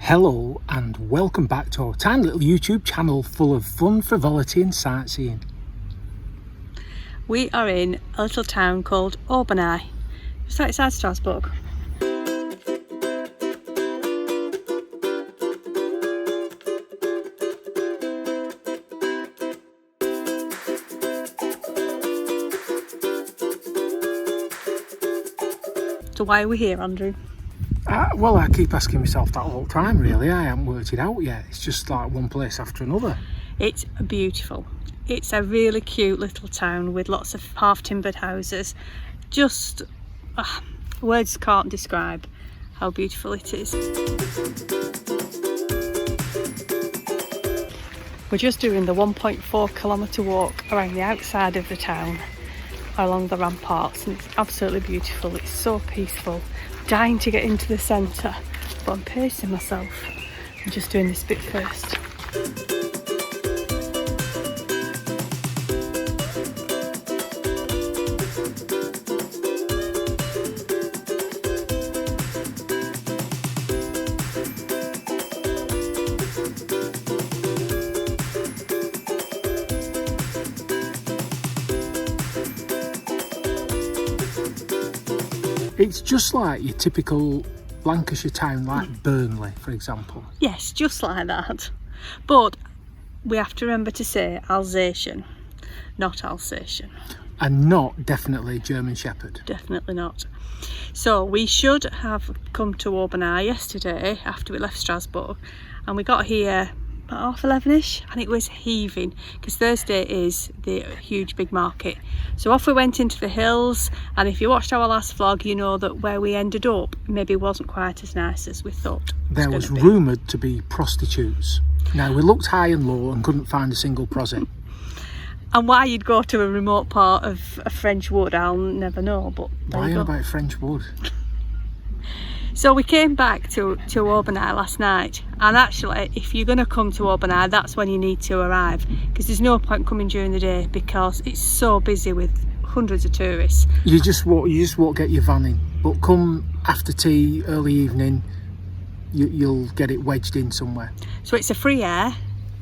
Hello and welcome back to our tiny little YouTube channel full of fun, frivolity and sightseeing. We are in a little town called Obernai, just outside Strasbourg. So why are we here, Andrew? Well, I keep asking myself that all the time, really. I haven't worked it out yet. It's just like one place after another. It's beautiful. It's a really cute little town with lots of half-timbered houses. Just words can't describe how beautiful it is. We're just doing the 1.4 kilometre walk around the outside of the town along the ramparts, and it's absolutely beautiful. It's so peaceful. Dying to get into the centre, but I'm pacing myself. I'm just doing this bit first. It's just like your typical Lancashire town, like Burnley, for example. Yes, just like that. But we have to remember to say Alsatian, not Alsatian. And not definitely German Shepherd. Definitely not. So we should have come to Obernai yesterday after we left Strasbourg, and we got here about 11:30ish, and it was heaving because Thursday is the huge big market. So off we went into the hills, and if you watched our last vlog, you know that where we ended up maybe wasn't quite as nice as we thought. There was rumoured to be prostitutes. Now, we looked high and low and couldn't find a single prosy. And why you'd go to a remote part of a French wood, I'll never know, but why about French wood? So we came back to Obernai last night, and actually if you're going to come to Obernai, that's when you need to arrive, because there's no point coming during the day because it's so busy with hundreds of tourists. You just won't get your van in, but come after tea, early evening, you'll get it wedged in somewhere. So it's a free air.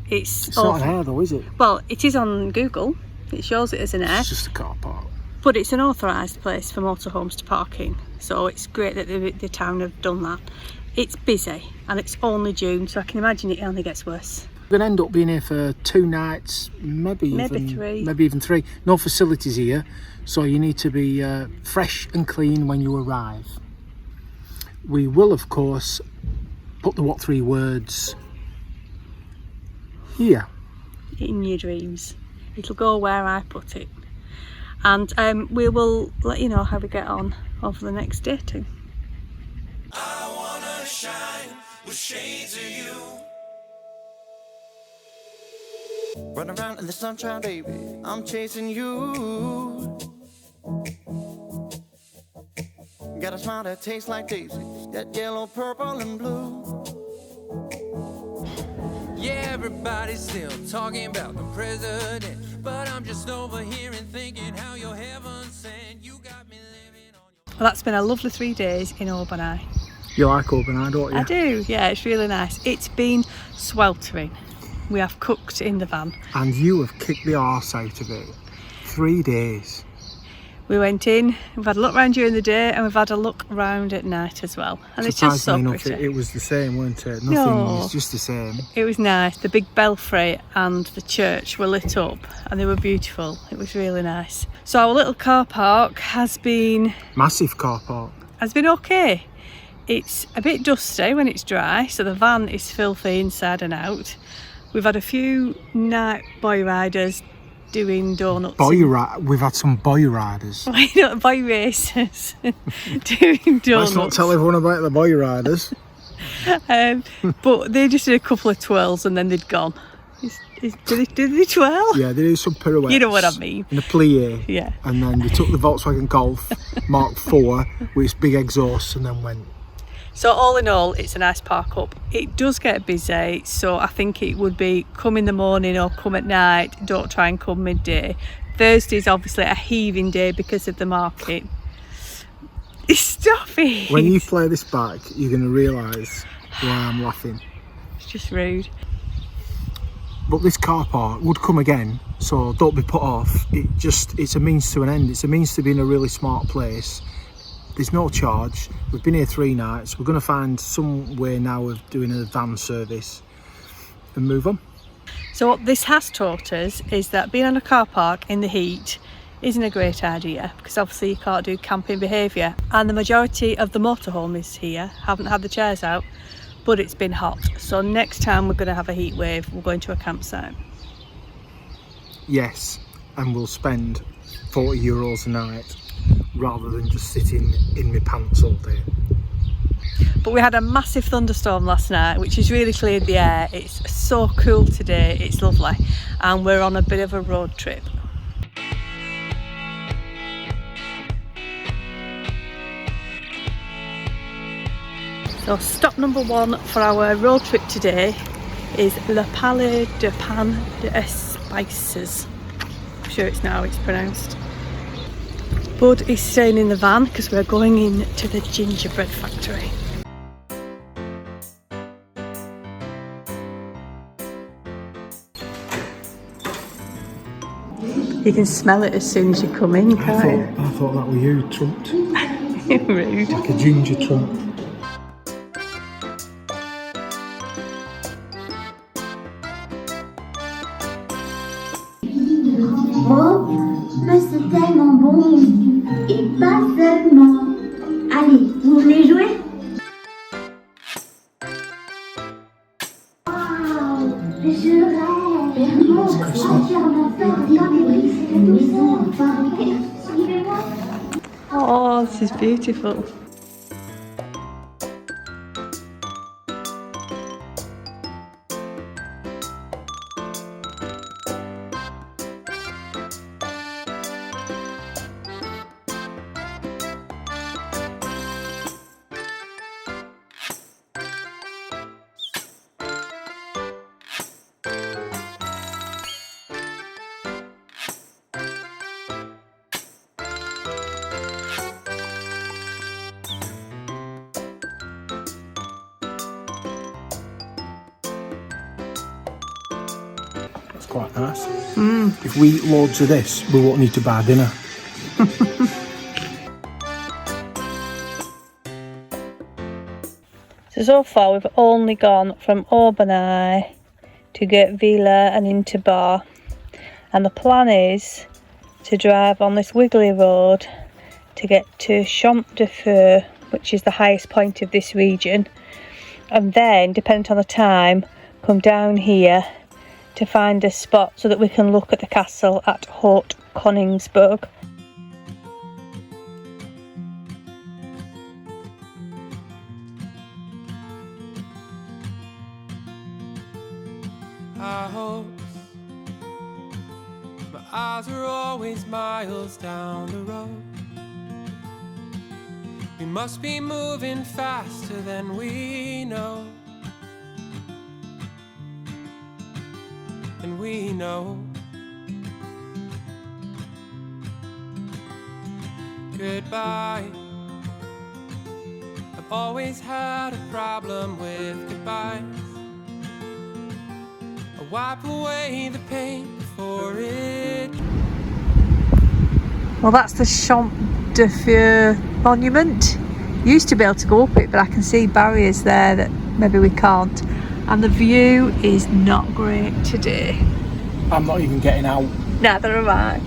It's not an air though, is it? Well, it is on Google. It shows it as an air. It's just a car park. But it's an authorised place for motorhomes to park in, so it's great that the town have done that. It's busy and it's only June, so I can imagine it only gets worse. We're going to end up being here for 2 nights, maybe even three. No facilities here, so you need to be fresh and clean when you arrive. We will, of course, put the what 3 words here. In your dreams. It'll go where I put it. And we will let you know how we get on over the next day too. I wanna shine with shades of you. Run around in the sunshine, baby, I'm chasing you. Got a smile that tastes like daisies, that yellow, purple and blue. Yeah, everybody's still talking about the president, but I'm just over here and thinking how your heaven sent. You got me living on your... Well, that's been a lovely 3 days in Obernai. You like Obernai, don't you? I do, yeah, it's really nice. It's been sweltering. We have cooked in the van. And you have kicked the arse out of it. 3 days. We went in, we've had a look around during the day, and we've had a look around at night as well. And it's just so enough, pretty. it was the same, weren't it? Nothing, No. It was just the same. It was nice. The big belfry and the church were lit up and they were beautiful. It was really nice. So our little car park has been... Massive car park. Has been okay. It's a bit dusty when it's dry, so the van is filthy inside and out. We've had a few night boy riders doing donuts. We've had some boy riders. Boy racers doing donuts. Let's not tell everyone about the boy riders. But they just did a couple of twirls and then they'd gone. Did they twirl? Yeah, they did some pirouettes. You know what I mean. And a plie. Yeah. And then they took the Volkswagen Golf Mark IV with its big exhaust and then went. So all in all, it's a nice park up. It does get busy, so I think it would be come in the morning or come at night. Don't try and come midday. Thursday's obviously a heaving day because of the market. Stop it! When you play this back, you're going to realise why I'm laughing. It's just rude. But this car park would come again, so don't be put off. It's a means to an end. It's a means to be in a really smart place. There's no charge. We've been here 3 nights. We're going to find some way now of doing a van service and move on. So what this has taught us is that being in a car park in the heat isn't a great idea, because obviously you can't do camping behaviour, and the majority of the motorhomes here haven't had the chairs out, but it's been hot. So next time we're going to have a heat wave, we're going to a campsite. Yes, and we'll spend €40 a night rather than just sitting in my pants all day. But we had a massive thunderstorm last night, which has really cleared the air. It's so cool today, it's lovely, and we're on a bit of a road trip. So stop number 1 for our road trip today is Le Palais de Pan d'Espices. I'm sure it's now it's pronounced. Bud is staying in the van because we're going in to the gingerbread factory. You can smell it as soon as you come in, can't I thought that was you, trumped. you? Rude. Like a ginger trump. Oh, mais c'est tellement bon. Et pas seulement. Allez, vous voulez jouer? Waouh, je rêve. Vraiment, entièrement fait dans les briques de maison fabriquées. Suivez-moi. Oh, this is beautiful. Quite nice. If we eat loads of this, we won't need to buy dinner. So far we've only gone from Obernai to get Villa and into Bar, and the plan is to drive on this wiggly road to get to Champ de Feu, which is the highest point of this region, and then, depending on the time, come down here to find a spot so that we can look at the castle at Haute Koningsberg. I hope my eyes are always miles down the road. We must be moving faster than we know. And we know. Goodbye. I've always had a problem with goodbyes. I wipe away the pain before it. Well, that's the Champ de Feu monument. Used to be able to go up it, but I can see barriers there that maybe we can't. And the view is not great today. I'm not even getting out. Neither am I.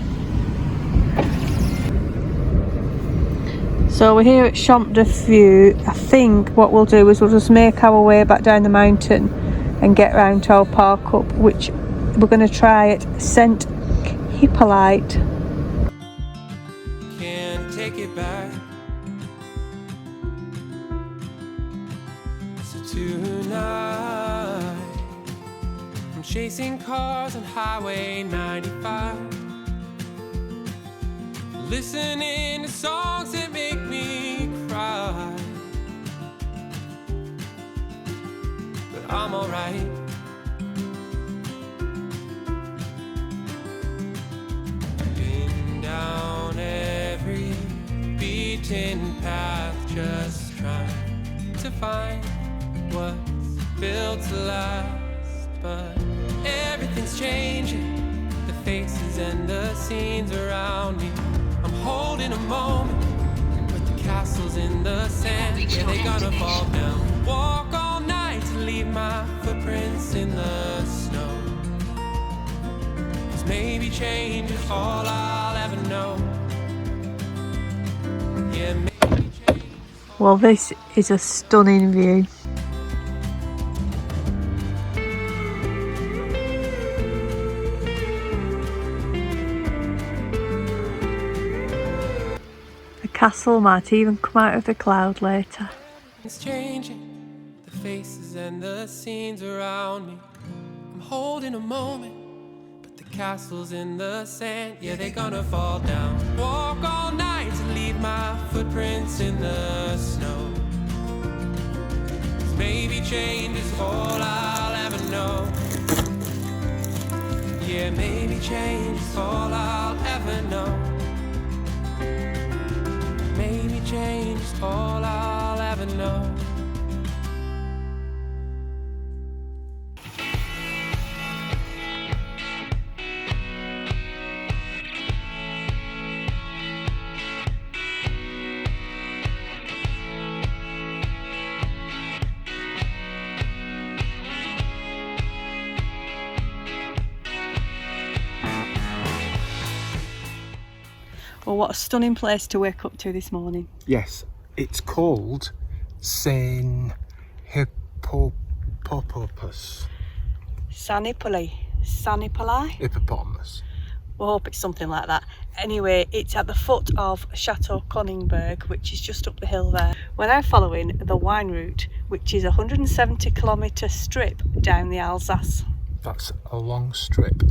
So we're here at Champ de Feu. I think what we'll do is we'll just make our way back down the mountain and get round to our park up, which we're going to try at Saint-Hippolyte. Can't take it back. So tonight I'm chasing cars on Highway 95, listening to songs that make me cry. But I'm alright. Been down every beaten path just trying to find what's built to last. But everything's changing, the faces and the scenes around me. I'm holding a moment, but the castles in the sand, yeah, they gonna fall down. Walk all night to leave my footprints in the snow. 'Cause maybe change is all I'll ever know. Yeah, maybe change. Well, this is a stunning view. The castle might even come out of the cloud later. It's changing, the faces and the scenes around me. I'm holding a moment, but the castles in the sand, yeah, they're gonna fall down. Walk all night to leave my footprints in the snow. 'Cause maybe change is all I'll ever know. Yeah, maybe change is all I'll ever know. Maybe change is all I'll ever know. Well, what a stunning place to wake up to this morning. Yes, it's called saint-hippolyte. saint-hippolyte? Hippopotamus. We hope it's something like that. Anyway, it's at the foot of Chateau Koningberg, which is just up the hill there. We're now following the wine route, which is a 170-kilometre strip down the Alsace. That's a long strip.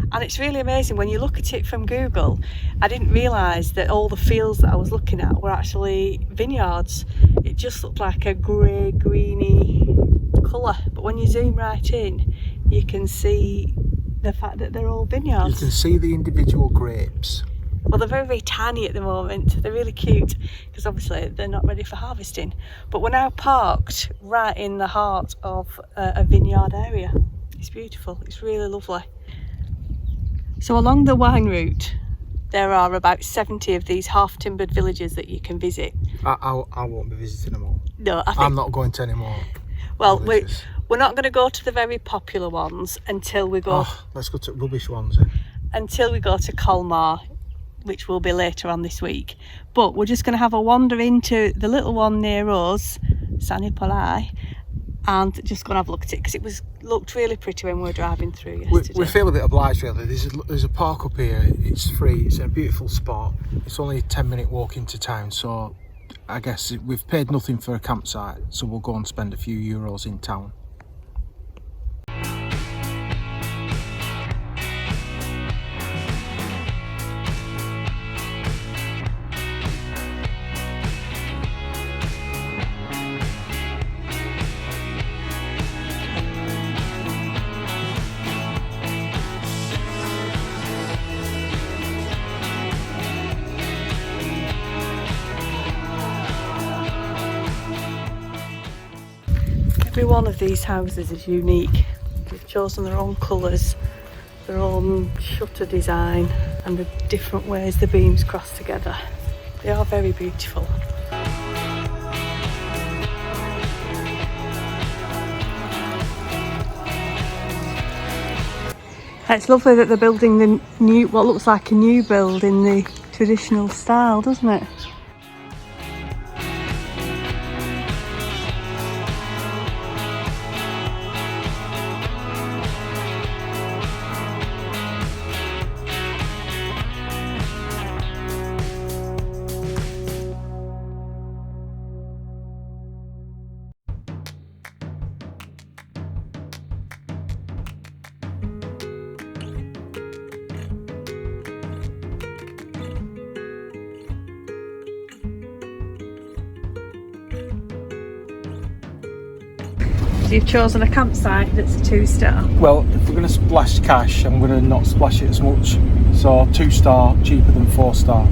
And it's really amazing when you look at it from Google. I didn't realise that all the fields that I was looking at were actually vineyards. It just looked like a grey, greeny colour. But when you zoom right in, you can see the fact that they're all vineyards. You can see the individual grapes. Well, they're very, very tiny at the moment. They're really cute because obviously they're not ready for harvesting. But we're now parked right in the heart of a vineyard area. It's beautiful. It's really lovely. So along the wine route, there are about 70 of these half-timbered villages that you can visit. I won't be visiting them all. No, I think... I'm not going to any more. Well, we're not going to go to the very popular ones until we go... Oh, let's go to rubbish ones then. Until we go to Colmar, which will be later on this week. But we're just going to have a wander into the little one near us, saint-hippolyte, and just go and have a look at it because it looked really pretty when we were driving through yesterday. We feel a bit obliged really. There's a park up here, it's free, it's a beautiful spot. It's only a 10-minute walk into town, so I guess we've paid nothing for a campsite, so we'll go and spend a few euros in town. Every one of these houses is unique. They've chosen their own colours, their own shutter design and the different ways the beams cross together. They are very beautiful. It's lovely that they're building the new, what looks like a new build in the traditional style, doesn't it? So you've chosen a campsite that's a 2-star. Well, if we're going to splash cash, I'm going to not splash it as much. So 2-star, cheaper than 4-star.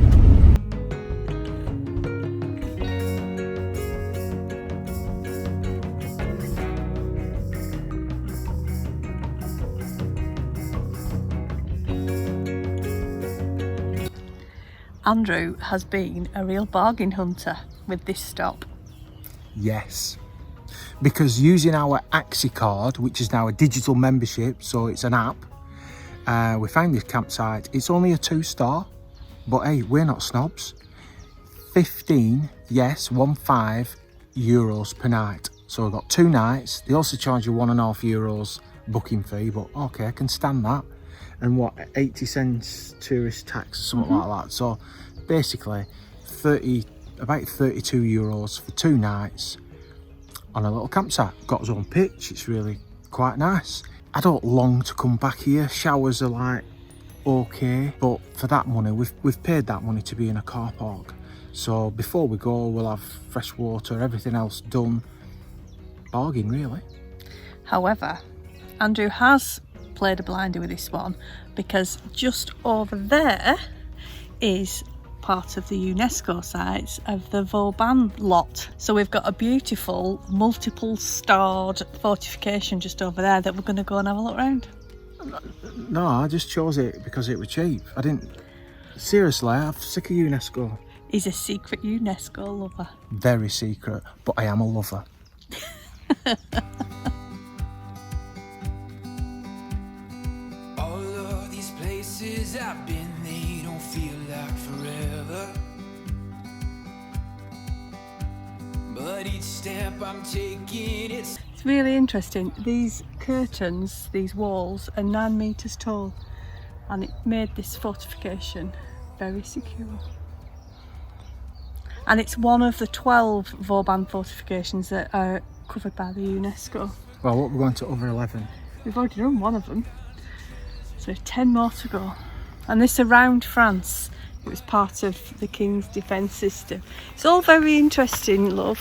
Andrew has been a real bargain hunter with this stop. Yes, because using our Axi card, which is now a digital membership, so it's an app, we found this campsite. It's only a 2-star, but hey, we're not snobs. 15 euros per night. So we've got 2 nights. They also charge you €1.5 booking fee, but okay, I can stand that. And what, 80 cents tourist tax, something like that. So basically about 32 euros for 2 nights on a little campsite. Got his own pitch. It's really quite nice. I don't long to come back here. Showers are like okay, but for that money, we've paid that money to be in a car park. So before we go, we'll have fresh water, everything else done. Bargain, really. However, Andrew has played a blinder with this one, because just over there is part of the UNESCO sites of the Vauban lot. So we've got a beautiful multiple starred fortification just over there that we're going to go and have a look around. No, I just chose it because it was cheap. I didn't... Seriously, I'm sick of UNESCO. He's a secret UNESCO lover. Very secret, but I am a lover. All of these places I've been, they don't feel like forever. But each step I'm taking, it's really interesting. These curtains, these walls, are 9 meters tall, and it made this fortification very secure. And it's one of the 12 Vauban fortifications that are covered by the UNESCO. Well, what we're going to over 11. We've already done one of them, so 10 more to go. And this around France, it was part of the King's defence system. It's all very interesting, love.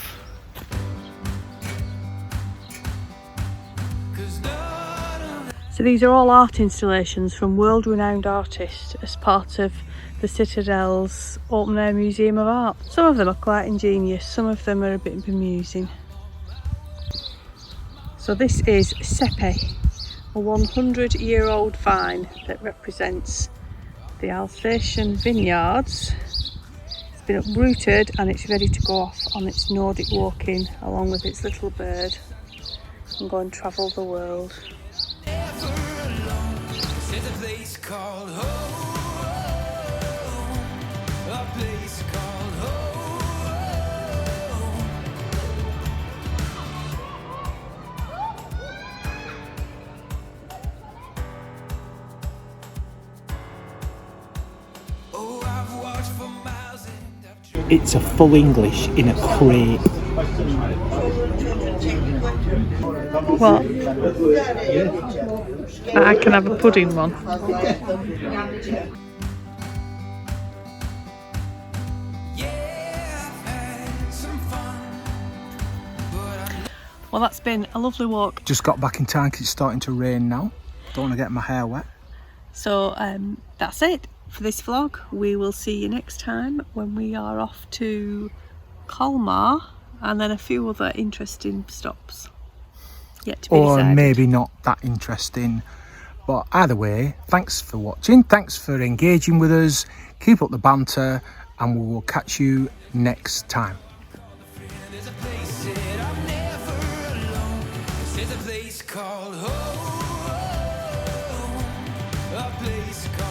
So these are all art installations from world-renowned artists as part of the Citadel's open air museum of art. Some of them are quite ingenious, some of them are a bit bemusing. So this is Sepe, a 100-year-old vine that represents the Alsatian vineyards. It's been uprooted and it's ready to go off on its Nordic walking along with its little bird and go and travel the world. there's a place called home, a place called home. Oh, I've watched for miles and I've tried. It's a full English in a crate. What? I can have a pudding one. Yeah, I've had some fun, but I'm Well, that's been a lovely walk. Just got back in time 'cause it's starting to rain now. Don't want to get my hair wet. So that's it for this vlog. We will see you next time when we are off to Colmar and then a few other interesting stops yet to be Or decided. maybe not that interesting. But either way, thanks for watching. Thanks for engaging with us. Keep up the banter and we will catch you next time. There's a place that I'm never alone. There's a place called home, a place called